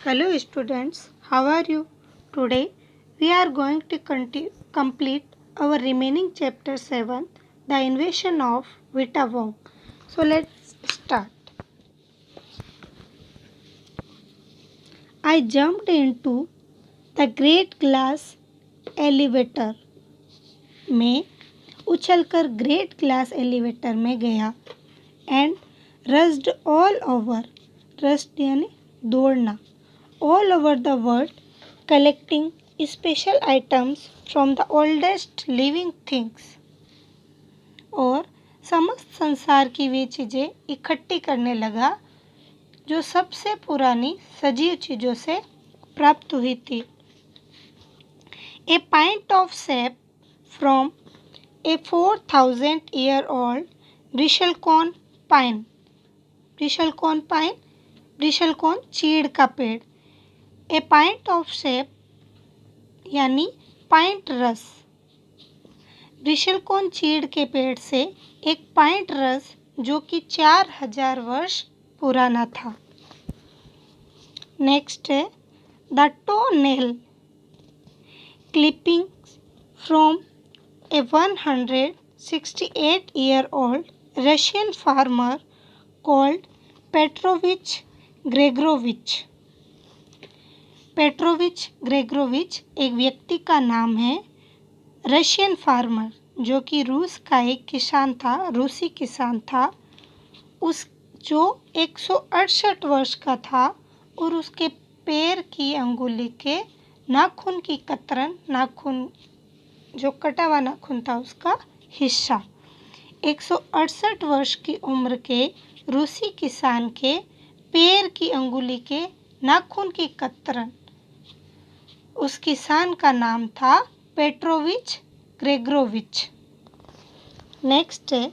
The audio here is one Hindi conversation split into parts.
Hello students, how are you? Today we are going to complete our remaining chapter 7, The Invasion of Vita Wong. So let's start. I jumped into the great glass elevator. मैं उछलकर ग्रेट ग्लास एलिवेटर में गया and rushed all over rust यानी दौड़ना all over the world collecting special items from the oldest living things और समस्त संसार की वे चीज़ें इकट्ठी करने लगा जो सबसे पुरानी सजीव चीज़ों से प्राप्त हुई थी। A pint of sap from a 4,000-year-old bristlecone pine. bristlecone pine, bristlecone चीड़ का पेड़। ए पाइंट ऑफ सेप यानी पाइंट रस। ब्रिशलकोन चीड़ के पेड़ से एक पाइंट रस जो कि 4,000 वर्ष पुराना था। नेक्स्ट है the toe nail clipping from a 168-year-old Russian farmer called Petrovich Gregorovich. Petrovich Gregorovich एक व्यक्ति का नाम है। रशियन फार्मर जो कि रूस का एक किसान था, रूसी किसान था, उस जो 168 वर्ष का था और उसके पैर की अंगुली के नाखून की कतरन, नाखून जो कटा हुआ नाखून था उसका हिस्सा 168 वर्ष की उम्र के रूसी किसान के पैर की अंगुली के नाखून की कतरन, उस किसान का नाम था पेट्रोविच ग्रेगोरोविच। नेक्स्ट है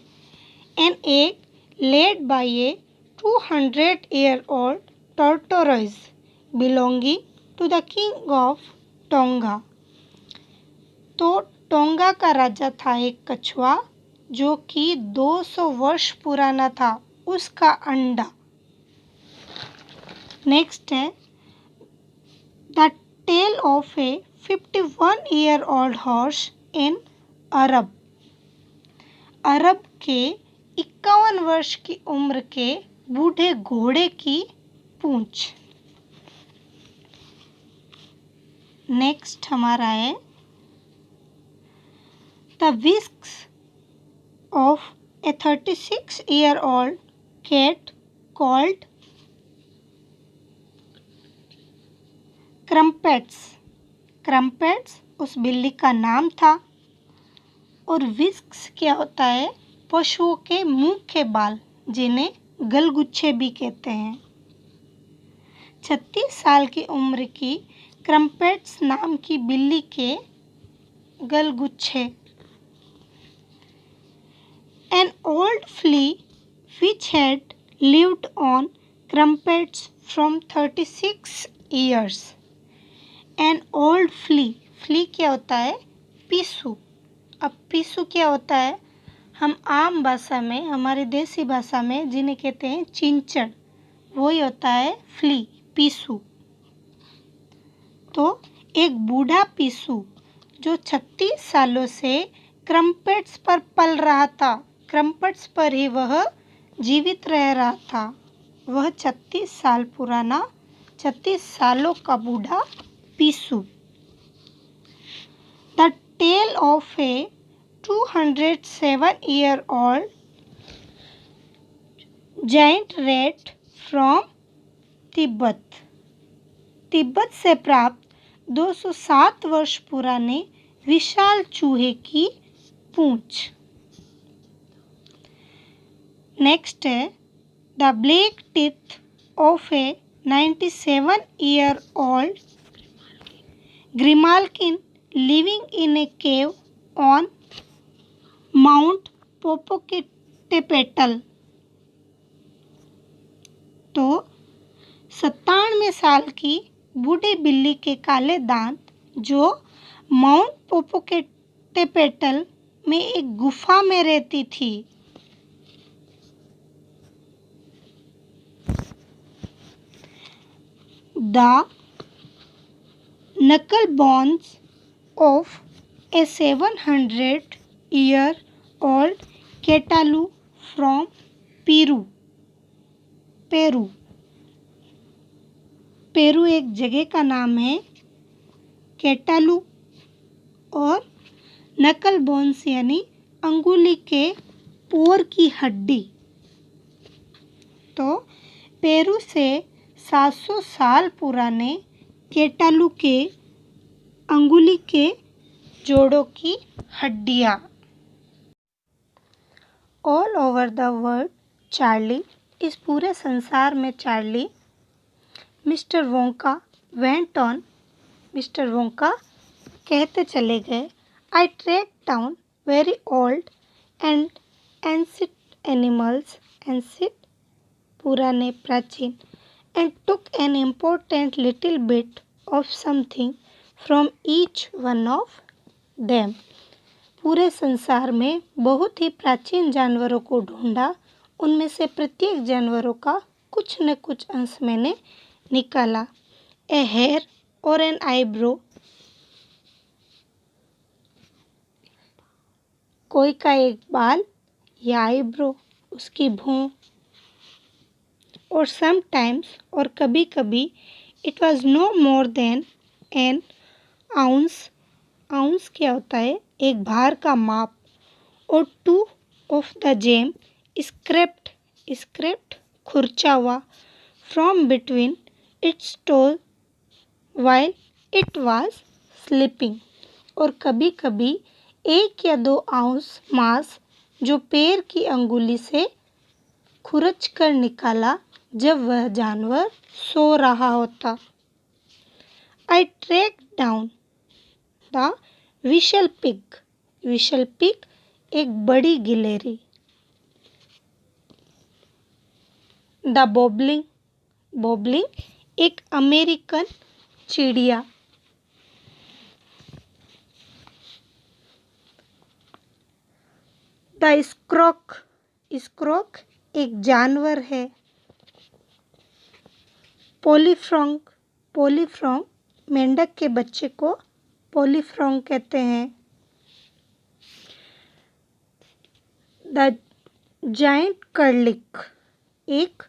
an egg led by A 200-year-old tortoise belonging to the king of tonga. तो टोंगा का राजा था एक कछुआ जो कि 200 वर्ष पुराना था, उसका अंडा। नेक्स्ट है the tell of a 51-year-old horse in Arab. अरब के 51 वर्ष की उम्र के बूढ़े घोड़े की पूंछ। नेक्स्ट हमारा है the whiskers of a 36-year-old cat called Crumpets. Crumpets उस बिल्ली का नाम था और विस्क्स क्या होता है? पशुओं के मुंह के बाल जिन्हें गलगुच्छे भी कहते हैं। 36 साल की उम्र की क्रम्पेट्स नाम की बिल्ली के गलगुच्छे। An old flea which had lived on crumpets from 36 years. An old flea, flea क्या होता है? पिस्सू। अब पिस्सू क्या होता है? हम आम भाषा में, हमारी देसी भाषा में जिन्हें कहते हैं चिंचड़, वही होता है फ्ली, पिस्सू। तो एक बूढ़ा पिस्सू जो 36 सालों से क्रम्पेट्स पर पल रहा था, क्रम्पेट्स पर ही वह जीवित रह रहा था, वह 36 साल पुराना, 36 सालों का बूढ़ा पिस्सू। The tell of a 207-year-old giant rat from Tibet. Tibet से प्राप्त 207 वर्ष पुराने विशाल चूहे की पूंछ। नेक्स्ट है the black teeth of a 97-year-old grimalkin living in a cave on Mount Popocatepetl. तो 97 साल की बूढ़ी बिल्ली के काले दांत जो माउंट पोपोकेटेपेटल में एक गुफा में रहती थी। the knuckle bones of a 700-year-old catalu from Peru. Peru Peru एक जगह का नाम है। केटालू और नकल बोन्स यानी अंगुली के पोर की हड्डी। तो पेरू से 700 साल पुराने केटालू के अंगुली के जोड़ों की हड्डियाँ। All over the world Charlie, इस पूरे संसार में Charlie, Mr Wonka went on, Mr Wonka कहते चले गए, I track down very old and ancient animals, ancient पुराने प्राचीन, and took an important little bit of something from each one of them. पूरे संसार में बहुत ही प्राचीन जानवरों को ढूंढा, उनमें से प्रत्येक जानवरों का कुछ न कुछ अंश मैंने निकाला। ए हेयर और एन आईब्रो, कोई का एक बाल या आईब्रो, उसकी भौं। और समटाइम्स, और कभी कभी, it was no more than an ounce, ounce क्या होता है, एक भार का माप। और 2 of the gem scraped, scraped खुरचा हुआ, from between its toes while it was sleeping. और कभी कभी 1 या 2 आउंस मांस जो पैर की अंगुली से खुरच कर निकाला जब वह जानवर सो रहा होता। I track down the whistle pig, whistle pig एक बड़ी गिलहरी। द बोबलिंग, बोबलिंग एक अमेरिकन चिड़िया। द स्क्रोक, स्क्रोक एक जानवर है। पोलीफ्रॉग, पोलीफ्रॉग मेंढक के बच्चे को पोलीफ्रॉग कहते हैं। द जायंट कर्लिक एक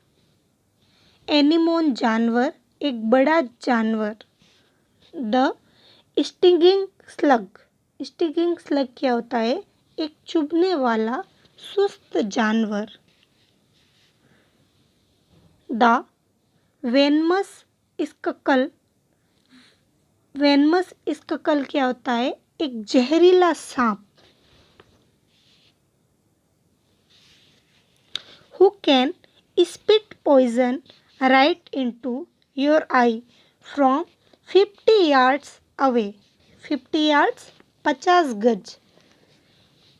एनीमोन जानवर, एक बड़ा जानवर। The stinging slug, stinging slug क्या होता है, एक चुभने वाला सुस्त जानवर। The venomous skull, venomous skull क्या होता है, एक जहरीला सांप। Who can spit poison right into your eye from 50 yards away, 50 yards 50 गज।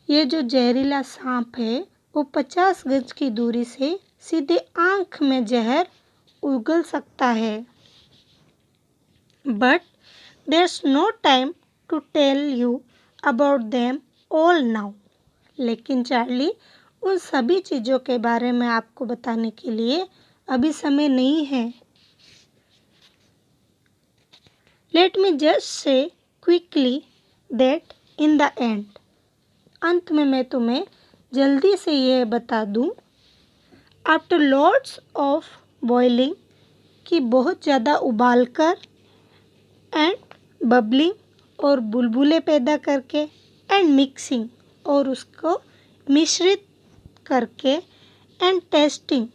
ये जो जहरीला सांप है वो 50 गज की दूरी से सीधे आँख में जहर उगल सकता है। But there's no time to tell you about them all now. लेकिन चार्ली, उन सभी चीज़ों के बारे में आपको बताने के लिए अभी समय नहीं है। Let me just say quickly that in the end, अंत में मैं तुम्हें जल्दी से यह बता दूं, after lots of boiling, कि बहुत ज़्यादा उबाल कर, एंड बबलिंग और बुलबुले पैदा करके, एंड मिक्सिंग और उसको मिश्रित करके, एंड टेस्टिंग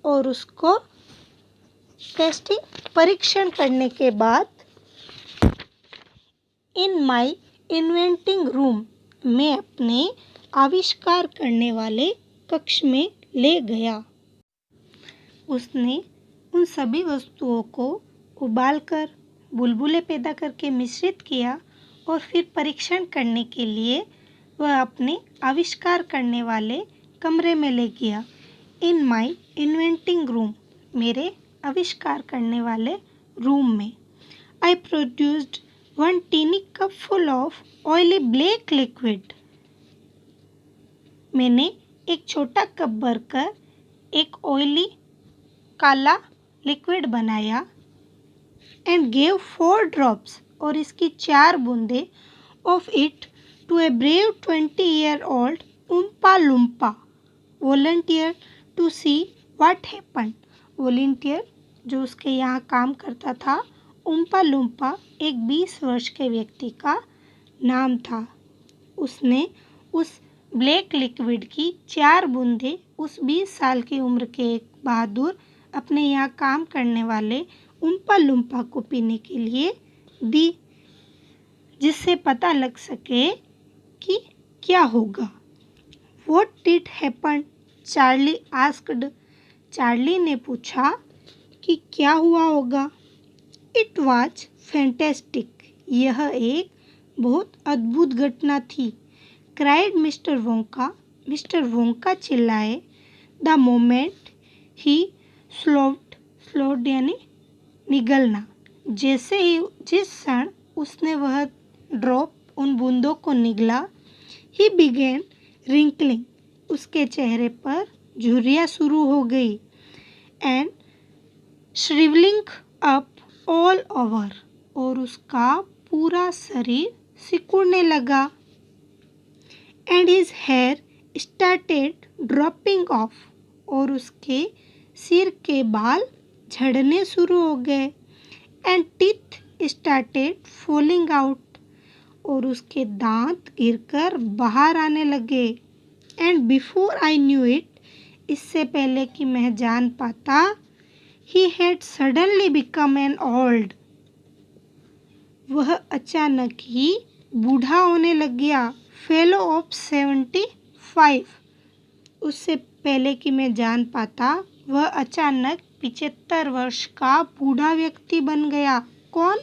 और उसको टेस्टिंग परीक्षण करने के बाद, इन माई इन्वेंटिंग रूम, मैं अपने आविष्कार करने वाले कक्ष में ले गया। उसने उन सभी वस्तुओं को उबालकर, बुलबुले पैदा करके मिश्रित किया और फिर परीक्षण करने के लिए वह अपने आविष्कार करने वाले कमरे में ले गया। इन माई इन्वेंटिंग रूम, मेरे आविष्कार करने वाले रूम में। आई produced 1 teeny cup full of oily black liquid. मैंने एक छोटा कप भरकर एक ऑयली काला लिक्विड बनाया। एंड गेव 4 ड्रॉप्स, और इसकी 4 बूंदे of it to a brave 20-year-old Oompa Loompa volunteer to see what happen. Volunteer जो उसके यहाँ काम करता था, उम्पा लुम्पा एक 20 वर्ष के व्यक्ति का नाम था। उसने उस ब्लैक लिक्विड की 4 बूंदे उस 20 साल की उम्र के एक बहादुर अपने यहाँ काम करने वाले उम्पा लुम्पा को पीने के लिए दी, जिससे पता लग सके कि क्या होगा। What did happen? Charlie asked. Charlie ने पूछा कि क्या हुआ होगा। It was fantastic. यह एक बहुत अद्भुत घटना थी। Cried mister Wonka. Mister Wonka चिल्लाए। द मोमेंट ही स्लोड यानी निगलना। जैसे ही जिस क्षण उसने वह ड्रॉप उन बूंदों को निगला, ही बिगेन रिंकलिंग, उसके चेहरे पर झुर्रियाँ शुरू हो गई, and shrivelling up all over, और उसका पूरा शरीर सिकुड़ने लगा। And his hair started dropping off, और उसके सिर के बाल झड़ने शुरू हो गए। And teeth started falling out, और उसके दांत गिरकर बाहर आने लगे। And before I knew it, इससे पहले कि मैं जान पाता, he had suddenly become an old, वह अचानक ही बूढ़ा होने लग गया। फेलो ऑफ 75, उससे पहले कि मैं जान पाता, वह अचानक 75 वर्ष का बूढ़ा व्यक्ति बन गया। कौन?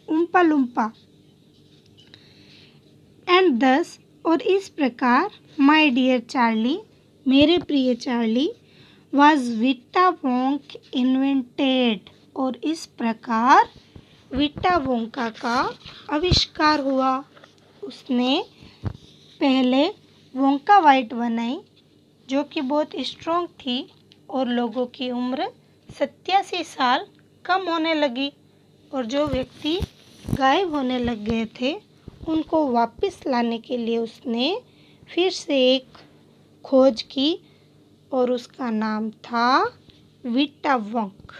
उम्पा लुम्पा। एंड दस, और इस प्रकार, माय डियर चार्ली, मेरे प्रिय चार्ली, वाज विटा वोंक इन्वेंटेड, और इस प्रकार विटा वोंका का आविष्कार हुआ। उसने पहले वोंका वाइट बनाई, जो कि बहुत स्ट्रॉन्ग थी, और लोगों की उम्र 87 साल कम होने लगी, और जो व्यक्ति गायब होने लग गए थे उनको वापस लाने के लिए उसने फिर से एक खोज की, और उसका नाम था विटा वोंक।